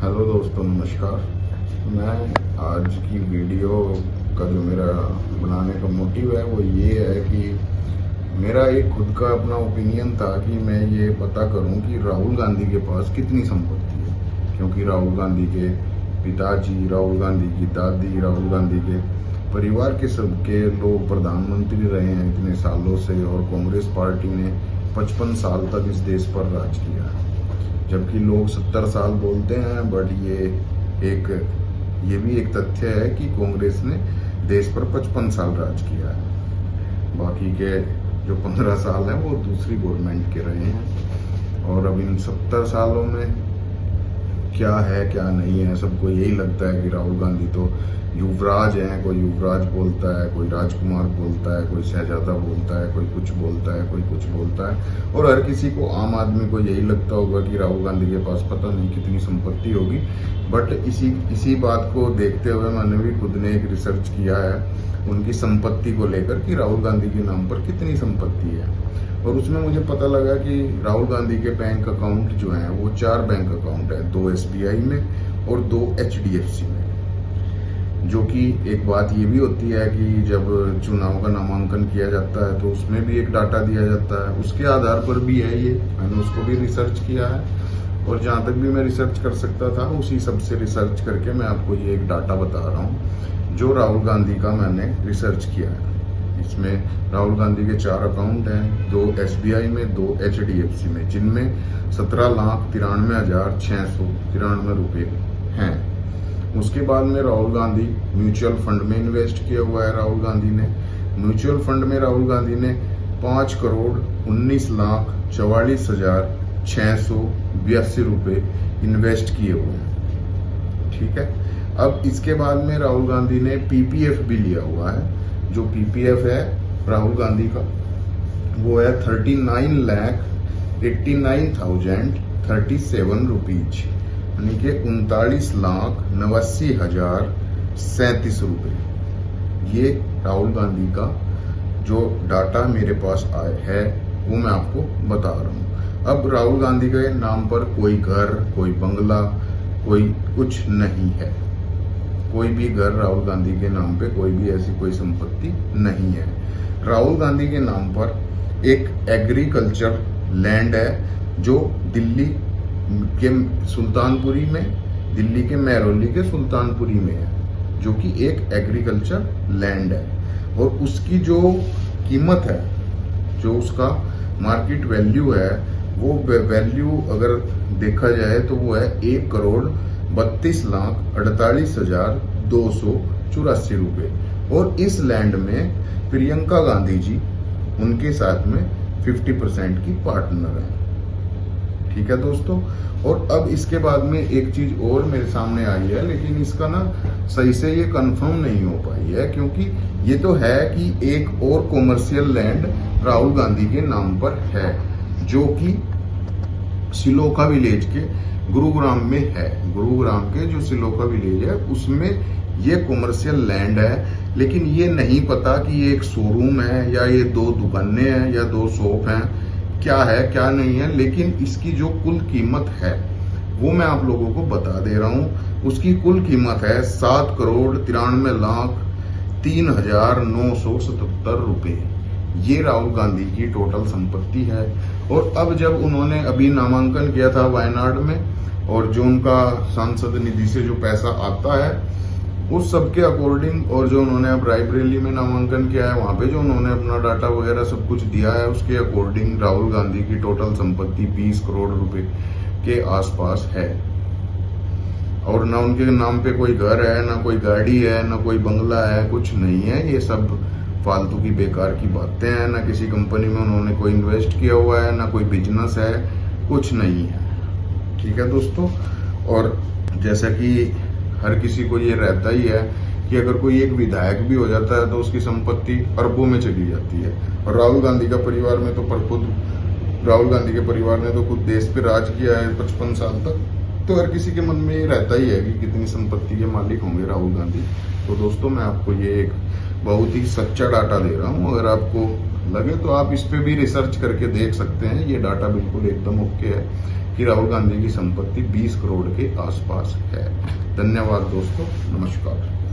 Hello दोस्तों, नमस्कार। मैं आज की वीडियो का जो मेरा बनाने का मोटिव है वो ये है कि मेरा एक खुद का अपना ओपिनियन था कि मैं ये पता करूं कि राहुल गांधी के पास कितनी संपत्ति है। क्योंकि राहुल गांधी के पिताजी, राहुल गांधी की दादी, राहुल गांधी के परिवार के सबके लोग प्रधानमंत्री रहे हैं इतने सालों से, और कांग्रेस पार्टी ने 55 साल तक इस देश पर राज किया है। जबकि लोग 70 साल बोलते हैं, बट ये भी एक तथ्य है कि कांग्रेस ने देश पर 55 साल राज किया है। बाकी के जो 15 साल हैं वो दूसरी गवर्नमेंट के रहे हैं। और अब इन 70 सालों में क्या है क्या नहीं है, सबको यही लगता है कि राहुल गांधी तो युवराज हैं। कोई युवराज बोलता है, कोई राजकुमार बोलता है, कोई शहजादा बोलता है, कोई कुछ बोलता है, कोई कुछ बोलता है। और हर किसी को, आम आदमी को यही लगता होगा कि राहुल गांधी के पास पता नहीं कितनी संपत्ति होगी। बट इसी बात को देखते हुए मैंने भी खुद ने एक रिसर्च किया है उनकी संपत्ति को लेकर कि राहुल गांधी के नाम पर कितनी संपत्ति है। और उसमें मुझे पता लगा कि राहुल गांधी के बैंक अकाउंट जो हैं वो 4 बैंक अकाउंट है, 2 SBI में और 2 HDFC में। जो कि एक बात ये भी होती है कि जब चुनाव का नामांकन किया जाता है तो उसमें भी एक डाटा दिया जाता है, उसके आधार पर भी है ये। मैंने उसको भी रिसर्च किया है और जहाँ तक भी मैं रिसर्च कर सकता था उसी सब से रिसर्च करके मैं आपको ये एक डाटा बता रहा हूँ जो राहुल गांधी का मैंने रिसर्च किया है। इसमें राहुल गांधी के 4 अकाउंट हैं, 2 SBI में, 2 HDFC में, जिनमें 17,93,693 रुपये हैं। उसके बाद में राहुल गांधी म्यूचुअल फंड में इन्वेस्ट किया हुआ है। राहुल गांधी ने म्यूचुअल फंड में 5,19,44,682 रुपये इन्वेस्ट किए हुए हैं। ठीक है। अब इसके बाद में राहुल गांधी ने PPF भी लिया हुआ है। जो PPF है राहुल गांधी का वो है 39,89,037 रुपीज, यानी कि 39,89,037 रुपये। ये राहुल गांधी का जो डाटा मेरे पास आया है वो मैं आपको बता रहा हूँ। अब राहुल गांधी के नाम पर कोई घर, कोई बंगला, कोई कुछ नहीं है। कोई भी घर राहुल गांधी के नाम पे, कोई भी ऐसी कोई संपत्ति नहीं है। राहुल गांधी के नाम पर एक एग्रीकल्चर लैंड है जो दिल्ली के सुल्तानपुरी में, दिल्ली के महरौली के सुल्तानपुरी में है, जो कि एक एग्रीकल्चर लैंड है। और उसकी जो कीमत है, जो उसका मार्केट वैल्यू है, वो वैल्यू अगर देखा जाए तो वो है 1,32,48,284 रुपये। और इस लैंड में प्रियंका गांधी जी उनके साथ में 50% की पार्टनर है। ठीक है दोस्तों। और अब इसके बाद में एक चीज और मेरे सामने आई है, लेकिन इसका ना सही से ये कंफर्म नहीं हो पाई है, क्योंकि ये तो है कि एक और कॉमर्शियल लैंड राहुल गांधी के नाम पर है, जो कि सिलोका विलेज के गुरुग्राम में है। गुरुग्राम के जो सिलोका विलेज है उसमें ये कॉमर्शियल लैंड है। लेकिन ये नहीं पता कि ये एक शोरूम है या ये 2 दुकानें हैं या 2 शॉप हैं, क्या है क्या नहीं है। लेकिन इसकी जो कुल कीमत है वो मैं आप लोगों को बता दे रहा हूँ। उसकी कुल कीमत है 7,93,03,977 रुपये। ये राहुल गांधी की टोटल संपत्ति है। और अब जब उन्होंने अभी नामांकन किया था वायनाड में, और जो उनका सांसद निधि से जो पैसा आता है उस सब के अकॉर्डिंग, और जो उन्होंने अब रायबरेली में नामांकन किया है वहां पे जो उन्होंने अपना डाटा वगैरह सब कुछ दिया है, उसके अकॉर्डिंग राहुल गांधी की टोटल संपत्ति 20 करोड़ रुपए के आसपास है। और ना उनके नाम पे कोई घर है, ना कोई गाड़ी है, ना कोई बंगला है, कुछ नहीं है। ये सब फालतू की बेकार की बातें हैं। ना किसी कंपनी में उन्होंने कोई इन्वेस्ट किया हुआ है, ना कोई बिजनेस है, कुछ नहीं है। ठीक है दोस्तों। और जैसा कि हर किसी को ये रहता ही है कि अगर कोई एक विधायक भी हो जाता है तो उसकी संपत्ति अरबों में चली जाती है। और राहुल गांधी का परिवार में तो राहुल गांधी के परिवार ने तो खुद देश पे राज किया है 55 साल तक। तो हर किसी के मन में ये रहता ही है कि कितनी संपत्ति के मालिक होंगे राहुल गांधी। तो दोस्तों मैं आपको ये एक बहुत ही सच्चा डाटा दे रहा हूँ। अगर आपको लगे तो आप इस पे भी रिसर्च करके देख सकते हैं। ये डाटा बिल्कुल एकदम ओके है, कि राहुल गांधी की संपत्ति 20 करोड़ के आसपास है। धन्यवाद दोस्तों, नमस्कार।